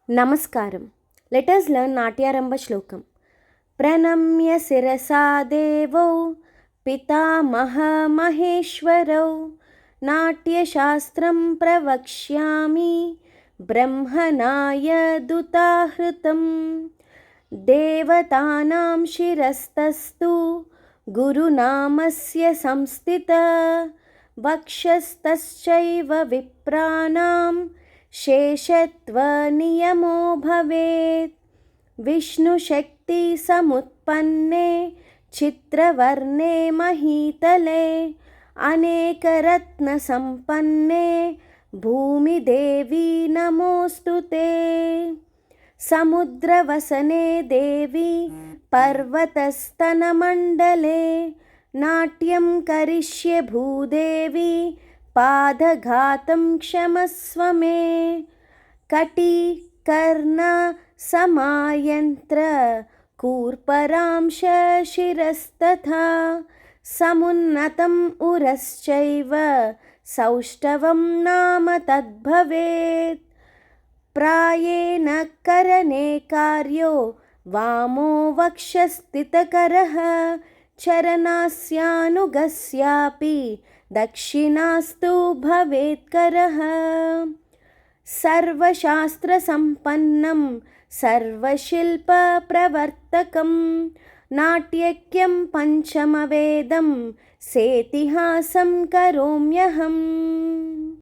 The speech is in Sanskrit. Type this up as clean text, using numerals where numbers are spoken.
Namaskaram. Let us learn Natyarambha Shlokam. Pranamya Sirasa Devo Pitamaha Maheshwarau Natya Shastram Pravakshyami Brahmanaya Dutahritam Devatanam Shirastastu Guru Namasya Samstita Vakshastaschaiva Vipranam शेषत्वनियमो भवेत् विष्णुशक्ति समुत्पन्ने चित्रवर्णे महीतले अनेकरत्नसम्पन्ने भूमिदेवी नमोऽस्तु ते समुद्रवसने देवी पर्वतस्तनमण्डले नाट्यं करिष्ये भूदेवी पादघातं क्षमस्व मे कटिकर्ण समायन्त्र कूर्परांश शिरस्तथा समुन्नतम् उरश्चैव सौष्ठवं नाम तद्भवेत् प्रायेण करणे कार्यो वामो वक्षस्थितकरः चरणास्यानुगस्यापि दक्षिणास्तु भवेत्करः सर्वशास्त्रसम्पन्नं सर्वशिल्पप्रवर्तकं नाट्यज्ञं पञ्चमवेदं सेतिहासं करोम्यहम्।